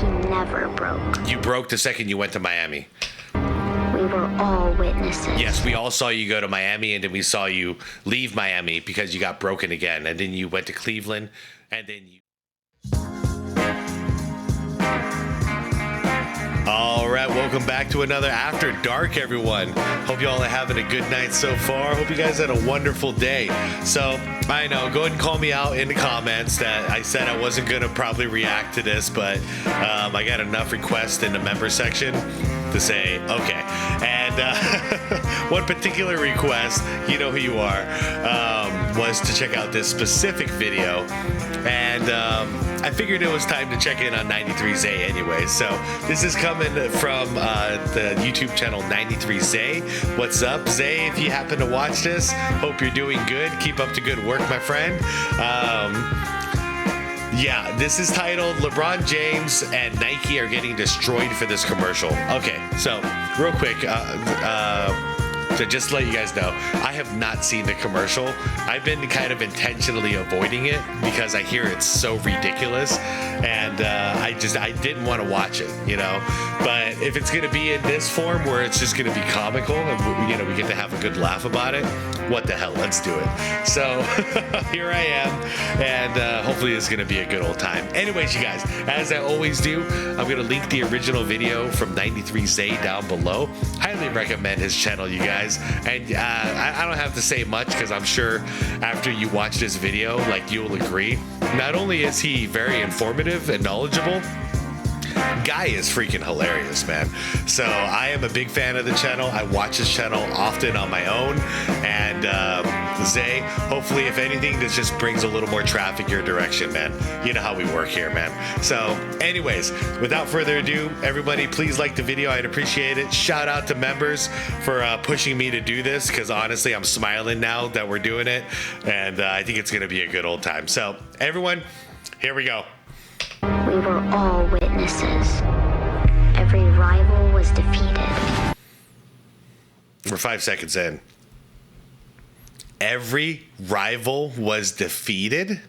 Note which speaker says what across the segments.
Speaker 1: he never broke.
Speaker 2: You broke the second you went to Miami.
Speaker 1: We were all witnesses.
Speaker 2: Yes, we all saw you go to Miami, and then we saw you leave Miami because you got broken again, and then you went to Cleveland, and then you... All right, welcome back to another After Dark, everyone. Hope you all are having a good night so far. Hope you guys had a wonderful day. So, I know, go ahead and call me out in the comments that I said I wasn't going to probably react to this, but I got enough requests in the member section to say, okay. And one particular request, you know who you are, was to check out this specific video. And I figured it was time to check in on 93ZA anyway. So this is coming from the YouTube channel 93ZA. What's up, Zay? If you happen to watch this, hope you're doing good. Keep up the good work, my friend. Yeah, this is titled LeBron James and Nike are getting destroyed for this commercial. Okay, so real quick, to just let you guys know, I have not seen the commercial. I've been kind of intentionally avoiding it because I hear it's so ridiculous, and I didn't want to watch it, you know. But if it's gonna be in this form where it's just gonna be comical and we get to have a good laugh about it, what the hell? Let's do it. So here I am, and hopefully it's gonna be a good old time. Anyways, you guys, as I always do, I'm gonna link the original video from 93ZA down below. Highly recommend his channel, you guys. And I don't have to say much because I'm sure after you watch this video, like, you'll agree. Not only is he very informative and knowledgeable, guy is freaking hilarious, man. So I am a big fan of the channel. I watch his channel often on my own, and Zay, hopefully, if anything, this just brings a little more traffic your direction, man. You know how we work here, man. So anyways, without further ado, everybody, please like the video. I'd appreciate it. Shout out to members for pushing me to do this, because honestly, I'm smiling now that we're doing it, and I think it's gonna be a good old time. So everyone, here we go.
Speaker 1: We were all witnesses. Every rival was defeated.
Speaker 2: We're 5 seconds in. Every rival was defeated?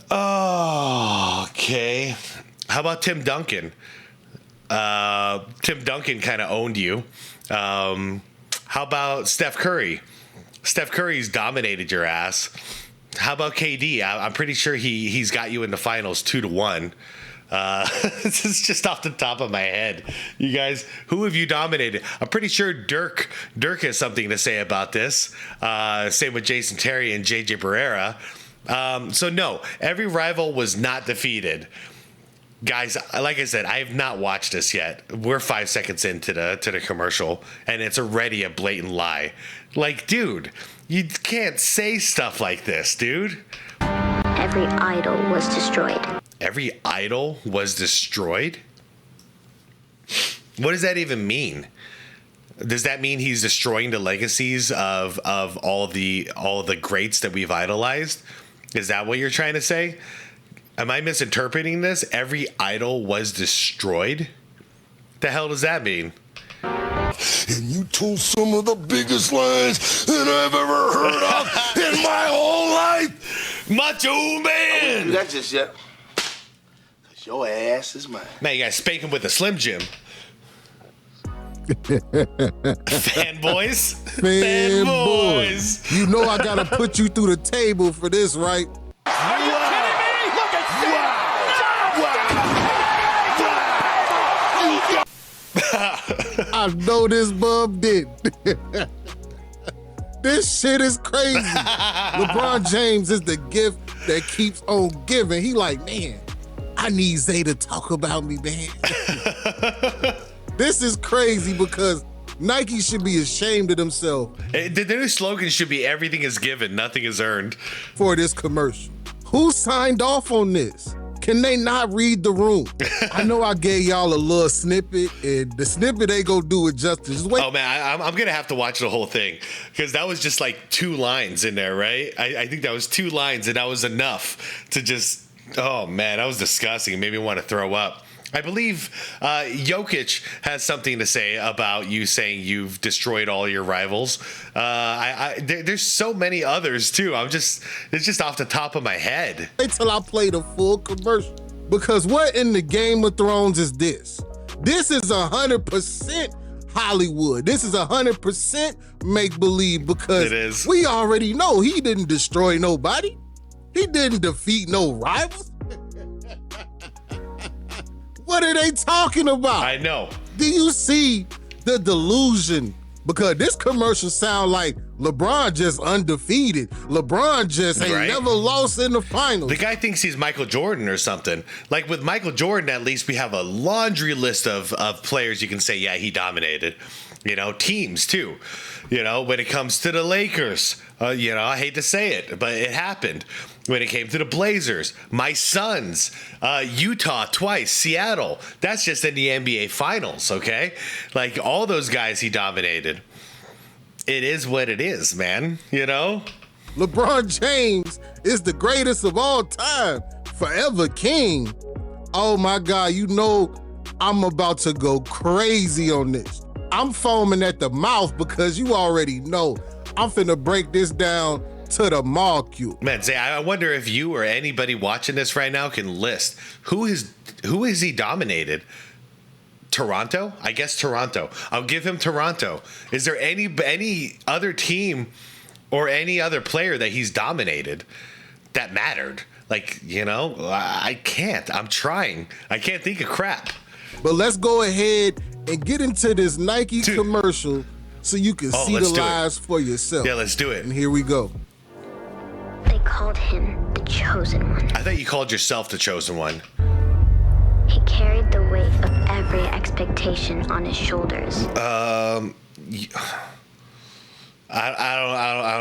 Speaker 2: Oh, okay. How about Tim Duncan? Tim Duncan kind of owned you. How about Steph Curry? Steph Curry's dominated your ass. How about KD? I'm pretty sure he's got you in the finals 2-1. This is just off the top of my head. You guys, who have you dominated? I'm pretty sure Dirk has something to say about this. Same with Jason Terry and JJ Barrera. So no, every rival was not defeated. Guys, like I said, I have not watched this yet. We're 5 seconds into the commercial, and it's already a blatant lie. Like, dude, you can't say stuff like this, dude.
Speaker 1: Every idol was destroyed.
Speaker 2: Every idol was destroyed? What does that even mean? Does that mean he's destroying the legacies of all the greats that we've idolized? Is that what you're trying to say? Am I misinterpreting this? Every idol was destroyed? The hell does that mean?
Speaker 3: And you told some of the biggest lies that I've ever heard of in my whole life.
Speaker 2: Macho Man!
Speaker 4: I wouldn't do that just yet. Cause your ass is mine.
Speaker 2: Man, you guys spank him with a Slim Jim. Fanboys?
Speaker 5: Fanboys. You know I gotta put you through the table for this, right?
Speaker 4: Are you kidding me? Look at
Speaker 5: I know this bub did. This shit is crazy. LeBron James is the gift that keeps on giving. He like, man, I need Zay to talk about me, man. This is crazy because Nike should be ashamed of themselves.
Speaker 2: The new slogan should be everything is given, nothing is earned.
Speaker 5: For this commercial. Who signed off on this? Can they not read the room? I know I gave y'all a little snippet, and the snippet ain't gonna do it justice. Just wait.
Speaker 2: Oh man, I'm gonna have to watch the whole thing because that was just like 2 lines in there, right? I think that was 2 lines, and that was enough to just, oh man, that was disgusting. It made me want to throw up. I believe Jokic has something to say about you saying you've destroyed all your rivals. There's so many others too. It's just off the top of my head.
Speaker 5: Wait till I play the full commercial. Because what in the Game of Thrones is this? This is 100% Hollywood. This is 100% make-believe because
Speaker 2: It is.
Speaker 5: we already know he didn't destroy nobody. He didn't defeat no rivals. What are they talking about?
Speaker 2: I know.
Speaker 5: Do you see the delusion? Because this commercial sound like LeBron just undefeated. LeBron just ain't
Speaker 2: Right.
Speaker 5: never lost in the finals.
Speaker 2: The guy thinks he's Michael Jordan or something. Like with Michael Jordan, at least we have a laundry list of players you can say, yeah, he dominated. You know, teams too. You know, when it comes to the Lakers, you know, I hate to say it, but it happened. When it came to the Blazers, my Suns, Utah twice, Seattle. That's just in the NBA Finals, okay? Like all those guys he dominated. It is what it is, man, you know?
Speaker 5: LeBron James is the greatest of all time, forever king. Oh my God, you know I'm about to go crazy on this. I'm foaming at the mouth because you already know I'm finna break this down to the molecule.
Speaker 2: Man, Zay, I wonder if you or anybody watching this right now can list who is he dominated? Toronto? I guess Toronto. I'll give him Toronto. Is there any other team or any other player that he's dominated that mattered? Like, you know, I can't. I'm trying. I can't think of crap.
Speaker 5: But let's go ahead and get into this Nike commercial so you can see the lies for yourself.
Speaker 2: Yeah, let's do it.
Speaker 5: And here we go.
Speaker 1: They called him the Chosen One.
Speaker 2: I thought you called yourself the Chosen One.
Speaker 1: He carried the weight of every expectation on his shoulders.
Speaker 2: I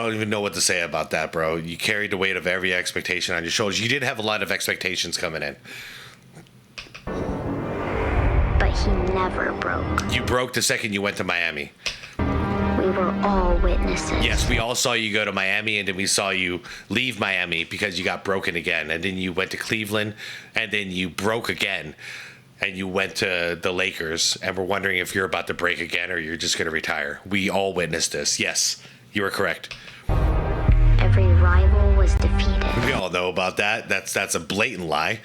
Speaker 2: don't even know what to say about that, bro. You carried the weight of every expectation on your shoulders. You did have a lot of expectations coming in.
Speaker 1: But he never broke.
Speaker 2: You broke the second you went to Miami.
Speaker 1: We were all witnesses.
Speaker 2: Yes, we all saw you go to Miami, and then we saw you leave Miami because you got broken again. And then you went to Cleveland, and then you broke again. And you went to the Lakers, and we're wondering if you're about to break again or you're just going to retire. We all witnessed this. Yes, you are correct.
Speaker 1: Every rival was defeated.
Speaker 2: We all know about that. That's a blatant lie.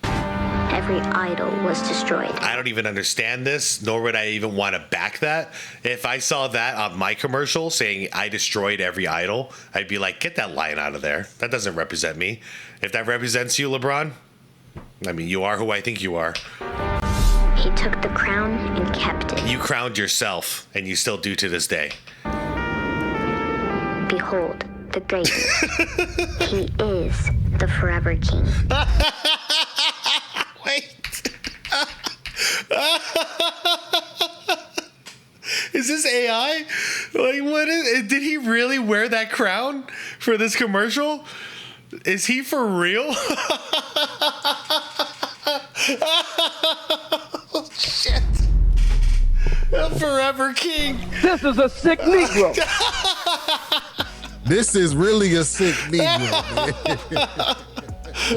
Speaker 1: Every idol was destroyed.
Speaker 2: I don't even understand this, nor would I even want to back that. If I saw that on my commercial saying I destroyed every idol, I'd be like, get that line out of there. That doesn't represent me. If that represents you, LeBron, I mean, you are who I think you are.
Speaker 1: He took the crown and kept it.
Speaker 2: You crowned yourself, and you still do to this day.
Speaker 1: Behold, the greatest. He is the forever king.
Speaker 2: Wait. Is this AI? Like, what is? Did he really wear that crown for this commercial? Is he for real? Oh, shit. The forever king.
Speaker 6: This is a sick Negro.
Speaker 5: This is really a sick Negro, man.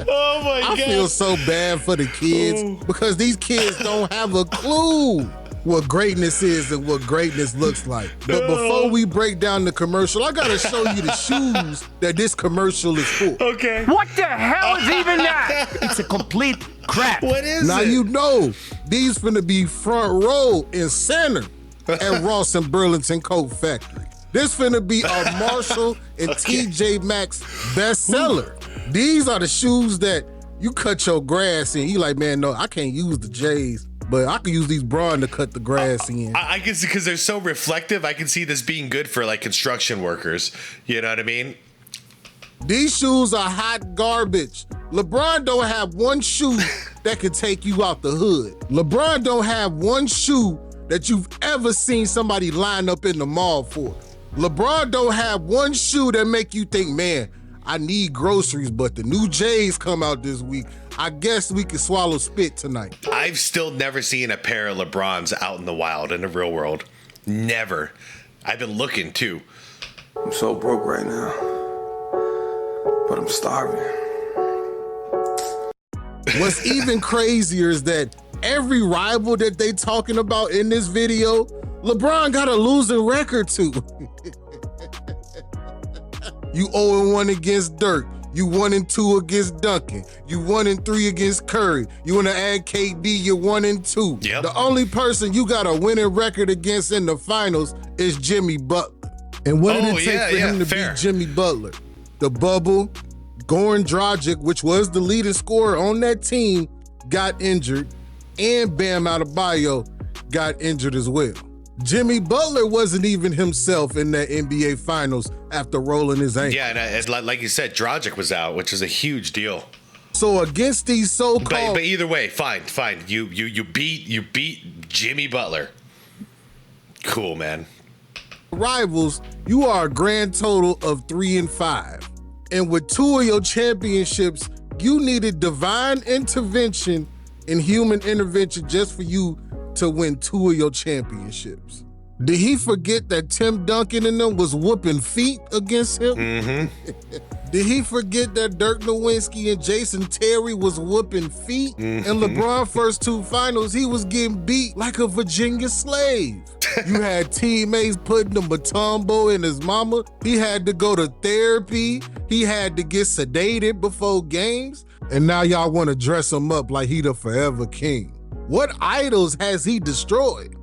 Speaker 2: Oh my God.
Speaker 5: I feel so bad for the kids because these kids don't have a clue what greatness is and what greatness looks like. But before we break down the commercial, I gotta show you the shoes that this commercial is for.
Speaker 2: Okay.
Speaker 6: What the hell is even that? It's a complete crap.
Speaker 2: What is
Speaker 5: Now
Speaker 2: it?
Speaker 5: you know these finna be front row and center at Ross and Burlington Coat Factory. This finna be a Marshall and TJ Maxx bestseller. These are the shoes that you cut your grass in. You like, man, no, I can't use the J's, but I can use these Braun to cut the grass in.
Speaker 2: I can see, because they're so reflective, I can see this being good for like construction workers. You know what I mean?
Speaker 5: These shoes are hot garbage. LeBron don't have one shoe that can take you out the hood. LeBron don't have one shoe that you've ever seen somebody line up in the mall for. LeBron don't have one shoe that make you think, man, I need groceries, but the new J's come out this week. I guess we can swallow spit tonight.
Speaker 2: I've still never seen a pair of LeBrons out in the wild, in the real world. Never. I've been looking too.
Speaker 7: I'm so broke right now, but I'm starving.
Speaker 5: What's even crazier is that every rival that they talking about in this video, LeBron got a losing record to. You 0-1 against Dirk. You 1-2 against Duncan. You 1-3 against Curry. You want to add KD, you're 1-2.
Speaker 2: Yep.
Speaker 5: The only person you got a winning record against in the finals is Jimmy Butler. And what did it take for him to beat Jimmy Butler? The bubble, Goran Dragic, which was the leading scorer on that team, got injured, and Bam Adebayo got injured as well. Jimmy Butler wasn't even himself in that NBA Finals after rolling his ankle.
Speaker 2: Yeah, and like you said, Dragic was out, which is a huge deal.
Speaker 5: So against these so-called...
Speaker 2: But either way, fine. You beat Jimmy Butler. Cool, man.
Speaker 5: rivals, you are a grand total of 3-5. And with 2 of your championships, you needed divine intervention and human intervention just for you to win 2 of your championships. Did he forget that Tim Duncan and them was whooping feet against him?
Speaker 2: Mm-hmm.
Speaker 5: Did he forget that Dirk Nowitzki and Jason Terry was whooping feet?
Speaker 2: Mm-hmm.
Speaker 5: And LeBron first 2 finals, he was getting beat like a Virginia slave. You had teammates putting the Matumbo in his mama. He had to go to therapy. He had to get sedated before games. And now y'all want to dress him up like he the forever king. What idols has he destroyed?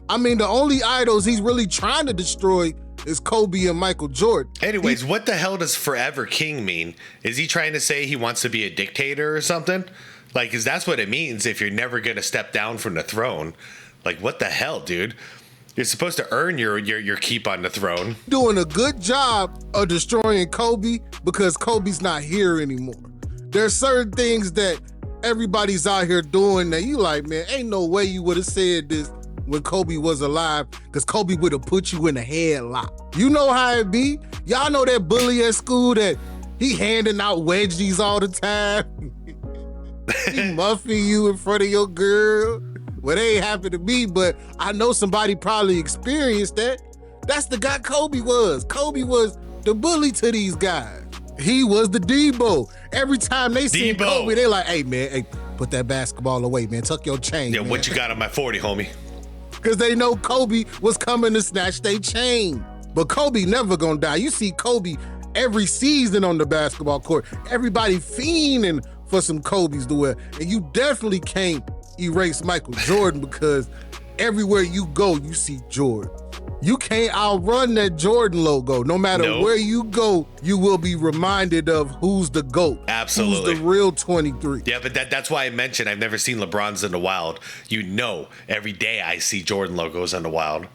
Speaker 5: I mean, the only idols he's really trying to destroy is Kobe and Michael Jordan.
Speaker 2: Anyways, what the hell does forever king mean? Is he trying to say he wants to be a dictator or something? Like, because that's what it means if you're never going to step down from the throne. Like, what the hell, dude? You're supposed to earn your keep on the throne.
Speaker 5: Doing a good job of destroying Kobe because Kobe's not here anymore. There's certain things that everybody's out here doing that you like, man, ain't no way you would have said this when Kobe was alive, because Kobe would have put you in a headlock. You know how it be. Y'all know that bully at school that he handing out wedgies all the time. He muffing you in front of your girl. Well, they ain't happen to me, but I know somebody probably experienced that. That's the guy Kobe was. Kobe was the bully to these guys. He was the Debo. Every time they see Kobe, they like, hey, man, hey, put that basketball away, man. Tuck your chain,
Speaker 2: Yeah,
Speaker 5: man.
Speaker 2: what you got on my 40, homie?
Speaker 5: Because they know Kobe was coming to snatch their chain. But Kobe never gonna die. You see Kobe every season on the basketball court. Everybody fiending for some Kobe's to wear. And you definitely can't erase Michael Jordan because everywhere you go, you see Jordan. You can't outrun that Jordan logo. No matter where you go, you will be reminded of who's the GOAT.
Speaker 2: Absolutely.
Speaker 5: Who's the real 23.
Speaker 2: Yeah, but that's why I mentioned I've never seen LeBron's in the wild. You know, every day I see Jordan logos in the wild.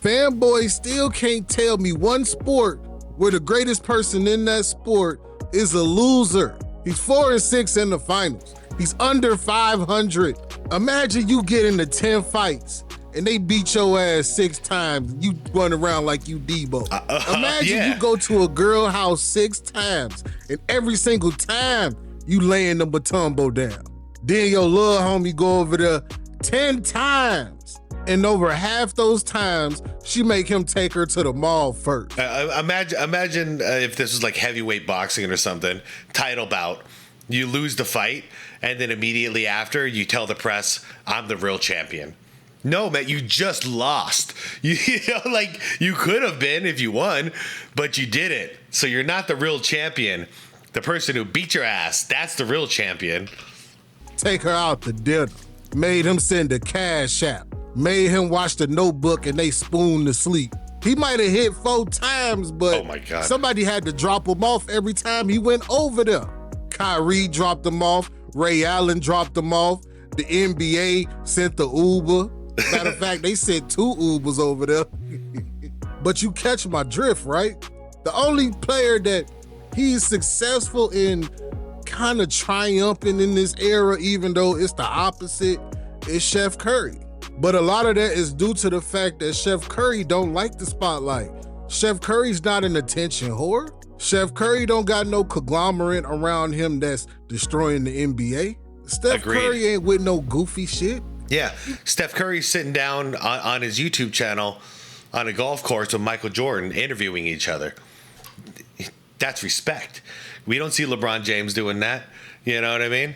Speaker 5: Fanboys still can't tell me one sport where the greatest person in that sport is a loser. He's 4-6 in the finals. He's under 500. Imagine you get into 10 fights and they beat your ass 6 times. You run around like you Debo. Imagine you go to a girl house 6 times and every single time you laying the Matumbo down. Then your little homie go over there 10 times. And over half those times, she make him take her to the mall first.
Speaker 2: Imagine if this was like heavyweight boxing or something, title bout. You lose the fight, and then immediately after, you tell the press, I'm the real champion. No, man, you just lost. You know, like, you could have been if you won, but you didn't. So you're not the real champion. The person who beat your ass, that's the real champion.
Speaker 5: Take her out to dinner. Made him send a cash app. Made him watch The Notebook and they spoon to sleep. He might have hit 4 times, but
Speaker 2: oh my God,
Speaker 5: somebody had to drop him off every time he went over there. Kyrie dropped him off. Ray Allen dropped him off. The NBA sent the Uber. Matter of fact, they sent 2 Ubers over there. But you catch my drift, right? The only player that he's successful in kind of triumphing in this era, even though it's the opposite, is Chef Curry. But a lot of that is due to the fact that Chef Curry don't like the spotlight. Chef Curry's not an attention whore. Chef Curry don't got no conglomerate around him that's destroying the NBA. Steph Curry ain't with no goofy shit.
Speaker 2: Yeah, Steph Curry's sitting down on his YouTube channel on a golf course with Michael Jordan interviewing each other. That's respect. We don't see LeBron James doing that. You know what I mean?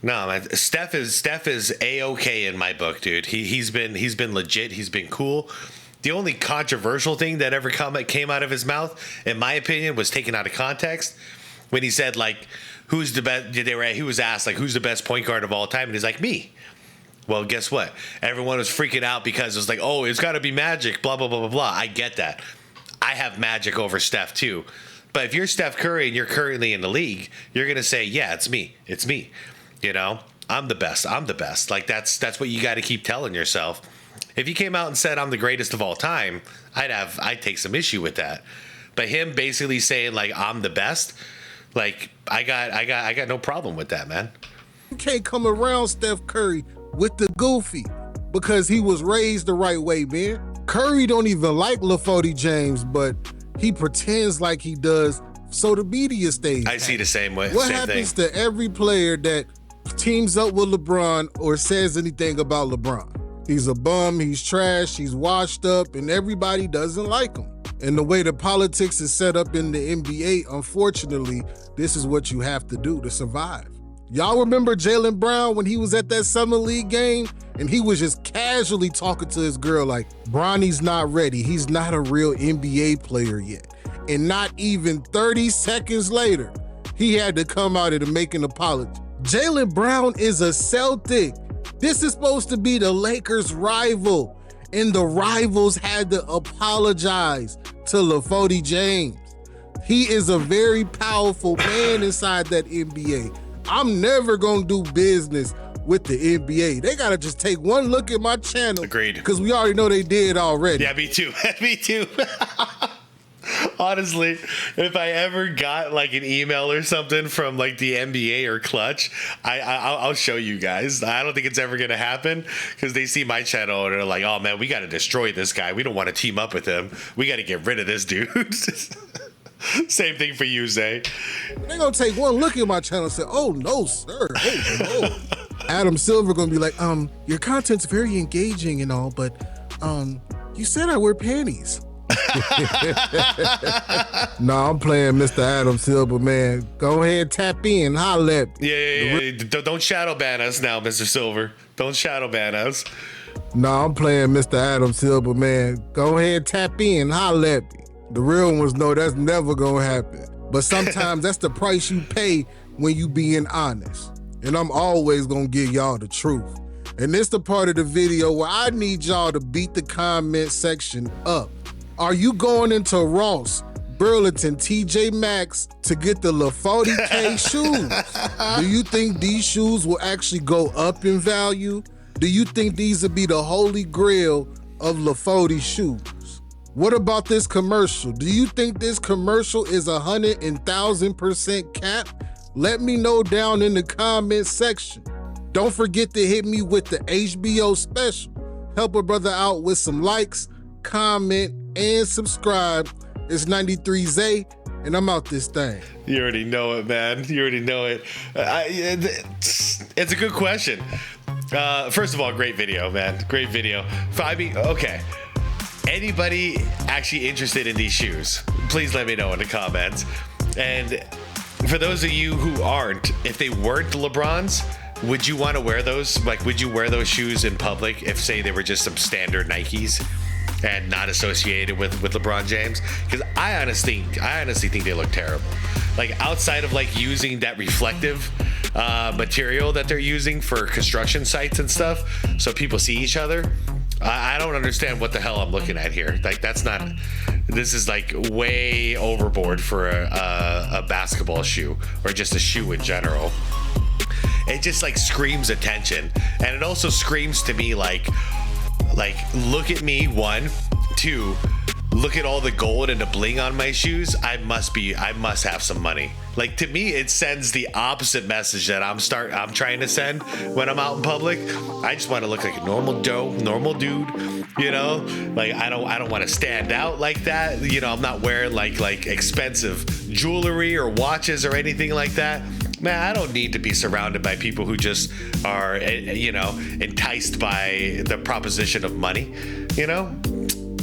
Speaker 2: No, man. Steph is A-OK in my book, dude. He's been legit. He's been cool. The only controversial thing that ever came out of his mouth, in my opinion, was taken out of context. when he said like, who's the best? He was asked like, who's the best point guard of all time, and he's like, me. Well, guess what? Everyone was freaking out because it was like, oh, it's got to be Magic, blah, blah, blah, blah, blah. I get that. I have Magic over Steph, too. But if you're Steph Curry and you're currently in the league, you're going to say, yeah, it's me. It's me. You know, I'm the best. I'm the best. Like, that's what you got to keep telling yourself. If he came out and said, I'm the greatest of all time, I'd take some issue with that. But him basically saying, like, I'm the best, like, I got no problem with that, man.
Speaker 5: You can't come around Steph Curry with the goofy because he was raised the right way, man. Curry don't even like LaFody James, but he pretends like he does so the media stays.
Speaker 2: I see the same way.
Speaker 5: What
Speaker 2: same
Speaker 5: happens
Speaker 2: thing.
Speaker 5: to every player that teams up with LeBron or says anything about LeBron? He's a bum, he's trash, he's washed up, and everybody doesn't like him. And the way the politics is set up in the NBA, unfortunately, this is what you have to do to survive. Y'all remember Jaylen Brown when he was at that Summer League game and he was just casually talking to his girl like, Bronny's not ready. He's not a real NBA player yet. And not even 30 seconds later, he had to come out and make an apology. Jaylen Brown is a Celtic. This is supposed to be the Lakers' rival. And the rivals had to apologize to LaFody James. He is a very powerful man inside that NBA. I'm never gonna do business with the NBA. They gotta just take one look at my channel.
Speaker 2: Agreed.
Speaker 5: Because we already know they did already.
Speaker 2: Yeah, me too. Me too. Honestly, if I ever got like an email or something from like the NBA or Clutch, I'll show you guys. I don't think it's ever gonna happen because they see my channel and they're like, oh man, we gotta destroy this guy. We don't want to team up with him. We gotta get rid of this dude. Same thing for you, Zay.
Speaker 5: They're gonna take one look at my channel and say, oh no, sir. Oh no. Adam Silver gonna be like, your content's very engaging and all, but you said I wear panties. Nah, I'm playing Mr. Adam Silver, man. Go ahead, tap in, holla at me.
Speaker 2: Yeah. Don't shadow ban us now, Mr. Silver. Don't shadow ban us.
Speaker 5: Nah, I'm playing Mr. Adam Silver, man. Go ahead, tap in, holla at me. The real ones know that's never gonna happen. But sometimes that's the price you pay when you being honest. And I'm always gonna give y'all the truth. And this the part of the video where I need y'all to beat the comment section up. Are you going into Ross, Burlington, TJ Maxx to get the LaFody K shoes? Do you think these shoes will actually go up in value? Do you think these will be the holy grail of LaFody shoes? What about this commercial? Do you think this commercial is 100,000% cap? Let me know down in the comment section. Don't forget to hit me with the HBO special. Help a brother out with some likes, comment, and subscribe. It's 93Zay, and I'm out this thing.
Speaker 2: You already know it, man. You already know it. It's a good question. First of all, great video, man. Great video. Okay. Anybody actually interested in these shoes, please let me know in the comments. And for those of you who aren't, if they weren't LeBron's, would you want to wear those? Like, would you wear those shoes in public if, say, they were just some standard Nikes and not associated with LeBron James? Because I honestly think they look terrible. Like, outside of like using that reflective material that they're using for construction sites and stuff, so people see each other. I don't understand what the hell I'm looking at here. Like, this is like way overboard for a basketball shoe or just a shoe in general. It just like screams attention. And it also screams to me like, look at me, 1, 2, look at all the gold and the bling on my shoes. I must have some money. Like, to me, it sends the opposite message that I'm trying to send when I'm out in public. I just want to look like a normal dude, you know? Like, I don't want to stand out like that. You know, I'm not wearing like expensive jewelry or watches or anything like that. Man, I don't need to be surrounded by people who just are, you know, enticed by the proposition of money, you know?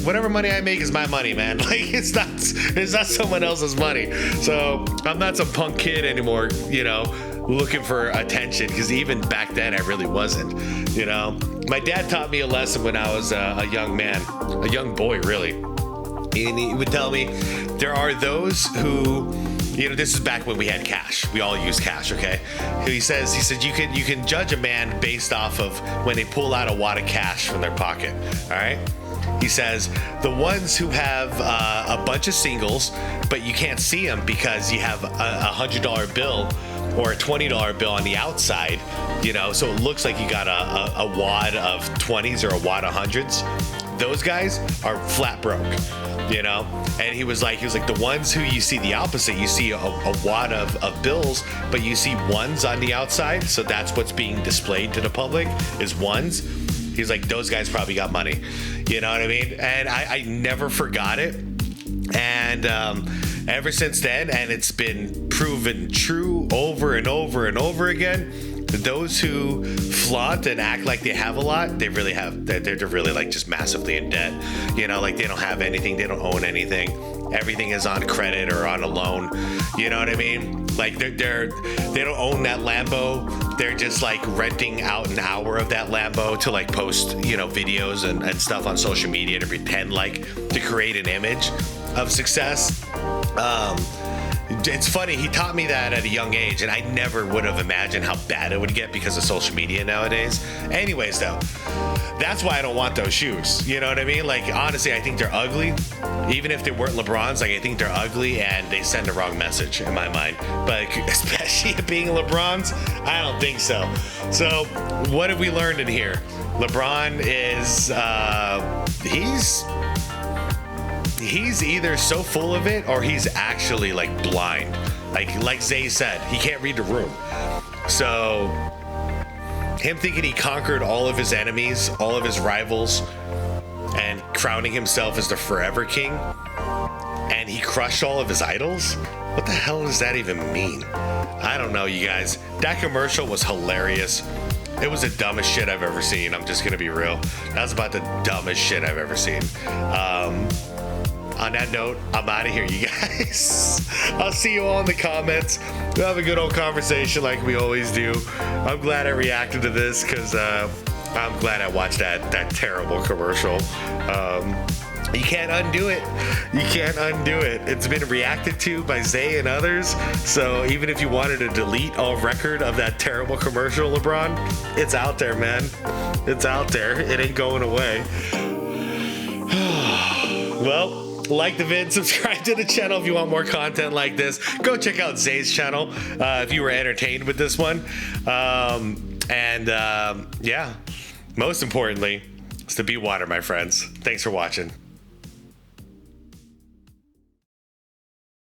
Speaker 2: Whatever money I make is my money, man. Like, it's not someone else's money. So I'm not some punk kid anymore, you know, looking for attention, because even back then I really wasn't, you know. My dad taught me a lesson when I was a young man, a young boy, really. And he would tell me there are those who you know, this is back when we had cash. We all use cash, okay? He said you can judge a man based off of when they pull out a wad of cash from their pocket, all right? He says the ones who have a bunch of singles, but you can't see them because you have a $100 bill or a $20 bill on the outside, you know, so it looks like you got a wad of 20s or a wad of 100s. Those guys are flat broke, you know? And he was like, the ones who you see the opposite, you see a wad of bills, but you see ones on the outside, so that's what's being displayed to the public is ones. He's like, those guys probably got money, you know what I mean? And I never forgot it. And ever since then, and it's been proven true over and over and over again, those who flaunt and act like they have a lot, they really have. They're really like just massively in debt. You know, like they don't have anything, they don't own anything. Everything is on credit or on a loan. You know what I mean? Like they don't own that Lambo. They're just like renting out an hour of that Lambo to like post, you know, videos and stuff on social media to pretend like to create an image of success. It's funny, he taught me that at a young age, and I never would have imagined how bad it would get because of social media nowadays. Anyways, though, that's why I don't want those shoes. You know what I mean? Like, honestly, I think they're ugly. Even if they weren't LeBron's, like, I think they're ugly, and they send the wrong message in my mind. But especially being LeBron's, I don't think so. So, what have we learned in here? LeBron is, he's either so full of it or he's actually like blind. Like Zay said, he can't read the room. So him thinking he conquered all of his enemies, all of his rivals, and crowning himself as the forever king, and he crushed all of his idols? What the hell does that even mean? I don't know, you guys. That commercial was hilarious. It was the dumbest shit I've ever seen. I'm just gonna be real. That was about the dumbest shit I've ever seen. On that note, I'm out of here, you guys. I'll see you all in the comments. We'll have a good old conversation like we always do. I'm glad I reacted to this because I'm glad I watched that terrible commercial. You can't undo it. You can't undo it. It's been reacted to by Zay and others. So even if you wanted to delete all record of that terrible commercial, LeBron, it's out there, man. It's out there. It ain't going away. Well, like the vid, subscribe to the channel if you want more content like this. Go check out Zay's channel if you were entertained with this one. Yeah, most importantly, it's to be water, my friends. Thanks for watching.